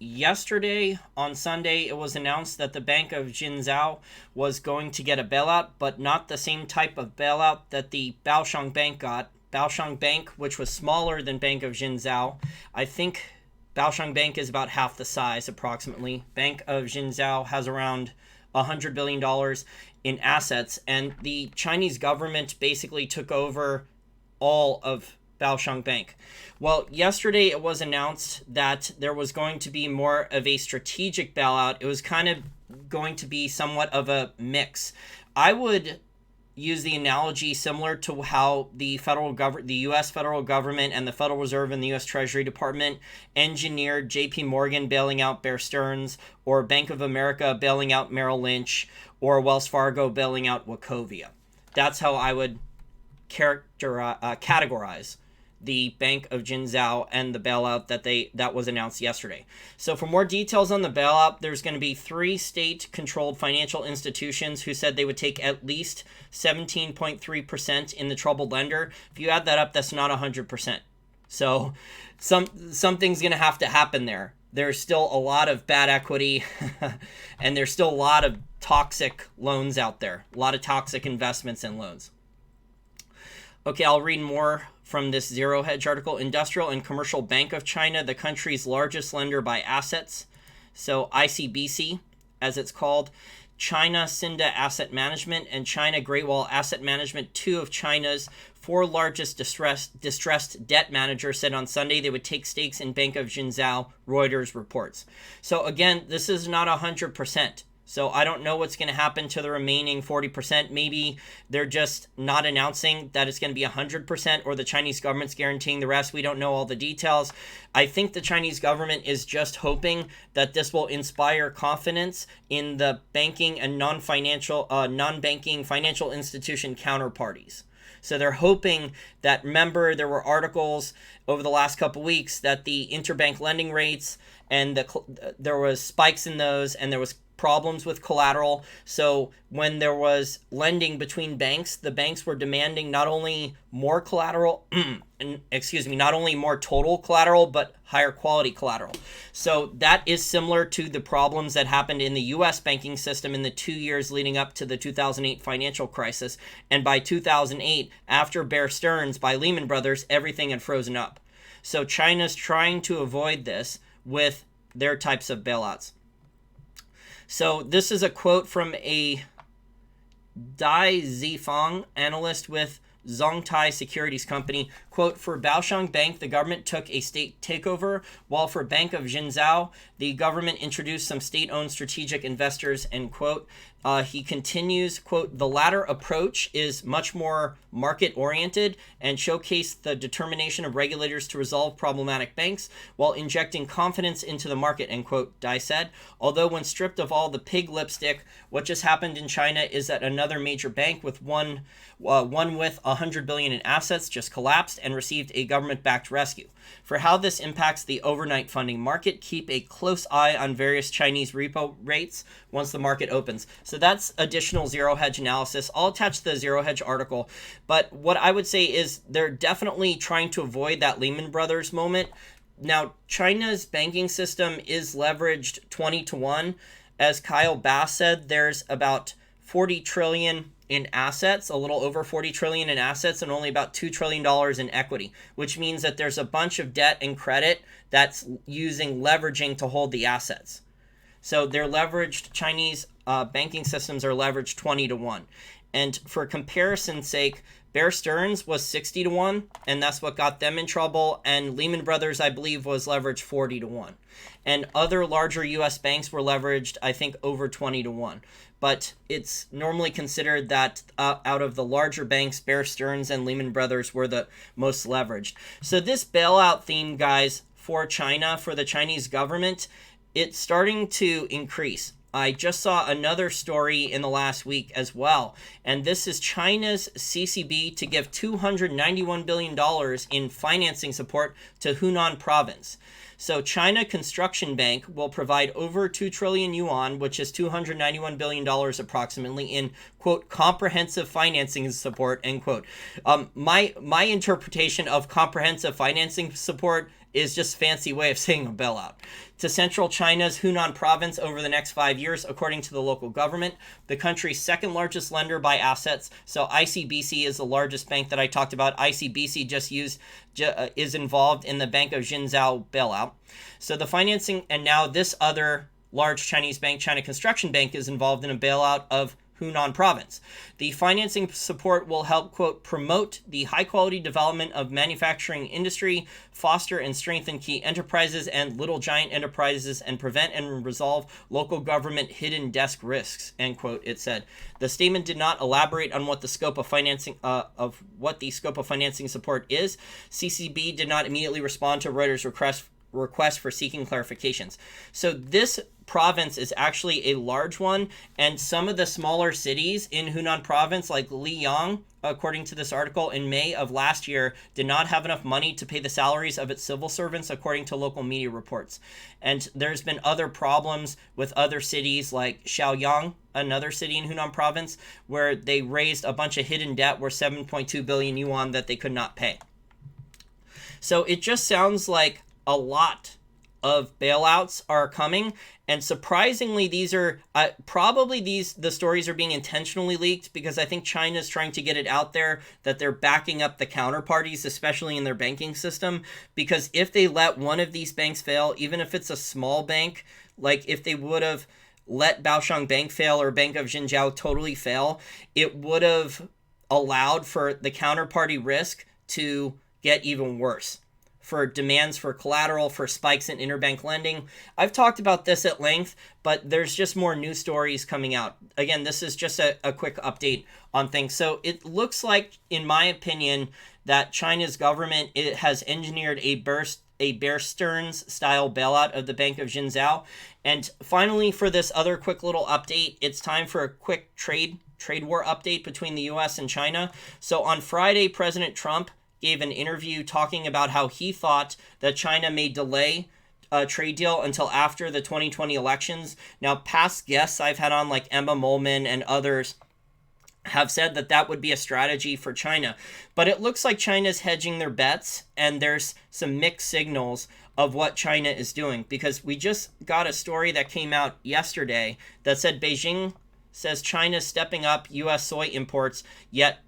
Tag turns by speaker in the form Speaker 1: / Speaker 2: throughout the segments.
Speaker 1: yesterday on Sunday, it was announced that the Bank of Jinzhou was going to get a bailout, but not the same type of bailout that the Baoshang Bank got. Baoshang Bank, which was smaller than Bank of Jinzhou, I think Baoshang Bank is about half the size approximately. Bank of Jinzhou has around $100 billion in assets, and the Chinese government basically took over all of Baoshang Bank. Well, yesterday it was announced that there was going to be more of a strategic bailout. It was kind of going to be somewhat of a mix. I would use the analogy similar to how the U.S. federal government and the Federal Reserve and the U.S. Treasury Department engineered J.P. Morgan bailing out Bear Stearns, or Bank of America bailing out Merrill Lynch, or Wells Fargo bailing out Wachovia. That's how I would categorize the Bank of Jinzhou and the bailout that was announced yesterday. So for more details on the bailout, there's going to be 3 state-controlled financial institutions who said they would take at least 17.3% in the troubled lender. If you add that up, that's not 100%. So something's going to have to happen there. There's still a lot of bad equity and there's still a lot of toxic loans out there, a lot of toxic investments and loans. Okay, I'll read more from this Zero Hedge article. Industrial and Commercial Bank of China, the country's largest lender by assets. So ICBC, as it's called. China Cinda Asset Management and China Great Wall Asset Management, 2 of China's 4 largest distressed debt managers, said on Sunday they would take stakes in Bank of Jinzhou, Reuters reports. So again, this is not 100%. So I don't know what's going to happen to the remaining 40%. Maybe they're just not announcing that it's going to be 100%, or the Chinese government's guaranteeing the rest. We don't know all the details. I think the Chinese government is just hoping that this will inspire confidence in the banking and non-banking financial institution counterparties. So they're hoping that, remember, there were articles over the last couple weeks that the interbank lending rates and there was spikes in those, and there was problems with collateral. So when there was lending between banks, the banks were demanding not only more collateral, not only more total collateral, but higher quality collateral. So that is similar to the problems that happened in the U.S. banking system in the 2 years leading up to the 2008 financial crisis. And by 2008, after Bear Stearns, by Lehman Brothers, everything had frozen up. So China's trying to avoid this with their types of bailouts. So this is a quote from a Dai Zifang, analyst with Zhongtai Securities Company. Quote, for Baoshang Bank, the government took a state takeover, while for Bank of Jinzhou, the government introduced some state-owned strategic investors, end quote. He continues, quote, the latter approach is much more market-oriented and showcased the determination of regulators to resolve problematic banks while injecting confidence into the market, end quote, Dai said. Although when stripped of all the pig lipstick, what just happened in China is that another major bank with one with $100 billion in assets just collapsed and received a government-backed rescue. For how this impacts the overnight funding market, keep a close eye on various Chinese repo rates once the market opens. So that's additional Zero Hedge analysis. I'll attach the Zero Hedge article. But what I would say is they're definitely trying to avoid that Lehman Brothers moment. Now, China's banking system is leveraged 20-1. As Kyle Bass said, there's about 40 trillion in assets, a little over 40 trillion in assets, and only about $2 trillion in equity, which means that there's a bunch of debt and credit that's using leveraging to hold the assets. So they're leveraged, Chinese banking systems are leveraged 20-1. And for comparison's sake, Bear Stearns was 60-1, and that's what got them in trouble. And Lehman Brothers, I believe, was leveraged 40-1. And other larger U.S. banks were leveraged, I think, over 20-1. But it's normally considered that out of the larger banks, Bear Stearns and Lehman Brothers were the most leveraged. So this bailout theme, guys, for China, for the Chinese government, it's starting to increase. I just saw another story in the last week as well, and this is China's CCB to give $291 billion in financing support to Hunan province. So China Construction Bank will provide over 2 trillion yuan, which is $291 billion approximately, in, quote, comprehensive financing support, end quote. My interpretation of comprehensive financing support is just a fancy way of saying a bailout. To central China's Hunan province over the next 5 years, according to the local government, the country's second largest lender by assets. So ICBC is the largest bank that I talked about. ICBC is involved in the Bank of Jinzhou bailout. So the financing, and now this other large Chinese bank, China Construction Bank, is involved in a bailout of Hunan province. The financing support will help, quote, promote the high-quality development of manufacturing industry, foster and strengthen key enterprises and little giant enterprises, and prevent and resolve local government hidden desk risks, end quote, it said. The statement did not elaborate on what the scope of financing support is. CCB did not immediately respond to Reuters' request for seeking clarifications. So this province is actually a large one, and some of the smaller cities in Hunan province, like Liyang, according to this article, in May of last year, did not have enough money to pay the salaries of its civil servants, according to local media reports. And there's been other problems with other cities like Shaoyang, another city in Hunan province, where they raised a bunch of hidden debt worth 7.2 billion yuan that they could not pay. So it just sounds like a lot of bailouts are coming, and surprisingly, these are the stories are being intentionally leaked because I think China's trying to get it out there that they're backing up the counterparties, especially in their banking system, because if they let one of these banks fail, even if it's a small bank, like if they would have let Baoshang Bank fail or Bank of Jinzhou totally fail, it would have allowed for the counterparty risk to get even worse, for demands for collateral, for spikes in interbank lending. I've talked about this at length, but there's just more news stories coming out. Again, this is just a quick update on things. So it looks like, in my opinion, that China's government has engineered a Bear Stearns-style bailout of the Bank of Jinzhou. And finally, for this other quick little update, it's time for a quick trade war update between the U.S. and China. So on Friday, President Trump gave an interview talking about how he thought that China may delay a trade deal until after the 2020 elections. Now, past guests I've had on, like Emma Mollman and others, have said that that would be a strategy for China. But it looks like China's hedging their bets, and there's some mixed signals of what China is doing, because we just got a story that came out yesterday that said Beijing says China's stepping up U.S. soy imports, yet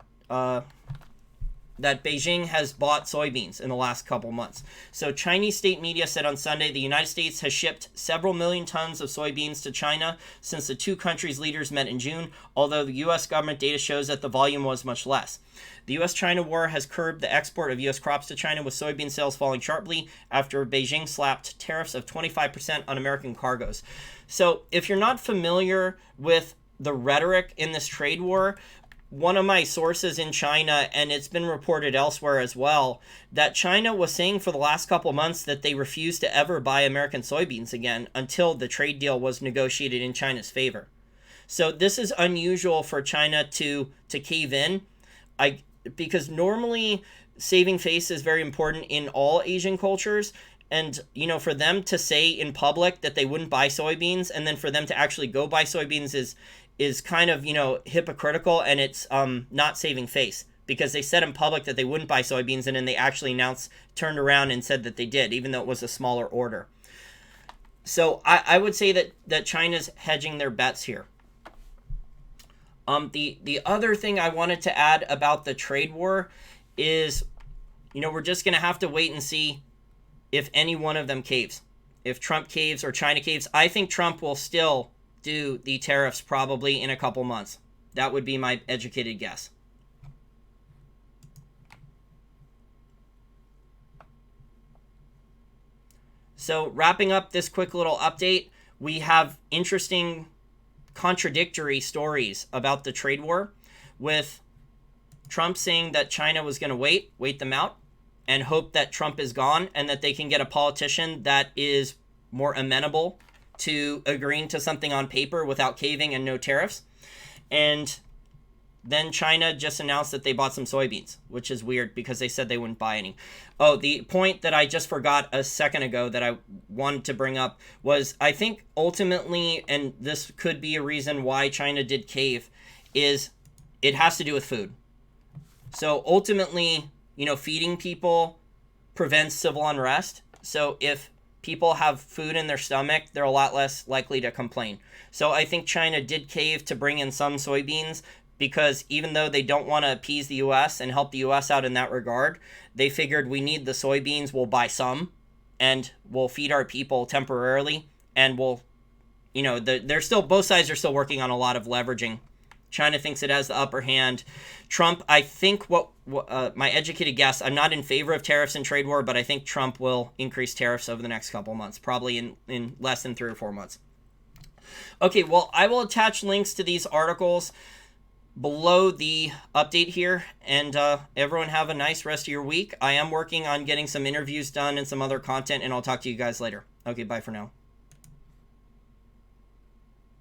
Speaker 1: that Beijing has bought soybeans in the last couple months. So Chinese state media said on Sunday the United States has shipped several million tons of soybeans to China since the two countries' leaders met in June, although the U.S. government data shows that the volume was much less. The U.S.-China war has curbed the export of U.S. crops to China, with soybean sales falling sharply after Beijing slapped tariffs of 25% on American cargoes. So if you're not familiar with the rhetoric in this trade war, one of my sources in China, and it's been reported elsewhere as well, that China was saying for the last couple months that they refused to ever buy American soybeans again until the trade deal was negotiated in China's favor. So this is unusual for China to cave in, because normally saving face is very important in all Asian cultures. And, for them to say in public that they wouldn't buy soybeans, and then for them to actually go buy soybeans is kind of, hypocritical, and it's not saving face, because they said in public that they wouldn't buy soybeans, and then they actually turned around and said that they did, even though it was a smaller order. So I would say that China's hedging their bets here. The other thing I wanted to add about the trade war is, we're just going to have to wait and see if any one of them caves. If Trump caves or China caves. I think Trump will still do the tariffs probably in a couple months. That would be my educated guess. So wrapping up this quick little update, we have interesting contradictory stories about the trade war, with Trump saying that China was going to wait them out, and hope that Trump is gone and that they can get a politician that is more amenable to agreeing to something on paper without caving and no tariffs. And then China just announced that they bought some soybeans, which is weird because they said they wouldn't buy any. Oh, the point that I just forgot a second ago that I wanted to bring up was, I think ultimately, and this could be a reason why China did cave, is it has to do with food. So ultimately, feeding people prevents civil unrest. So if people have food in their stomach, they're a lot less likely to complain. So I think China did cave to bring in some soybeans, because even though they don't want to appease the US and help the US out in that regard, they figured we need the soybeans, we'll buy some and we'll feed our people temporarily, and we'll, they're still, both sides are still working on a lot of leveraging. China thinks it has the upper hand. Trump, I think my educated guess, I'm not in favor of tariffs and trade war, but I think Trump will increase tariffs over the next couple months, probably in less than 3 or 4 months. Okay, well, I will attach links to these articles below the update here, and everyone have a nice rest of your week. I am working on getting some interviews done and some other content, and I'll talk to you guys later. Okay, bye for now.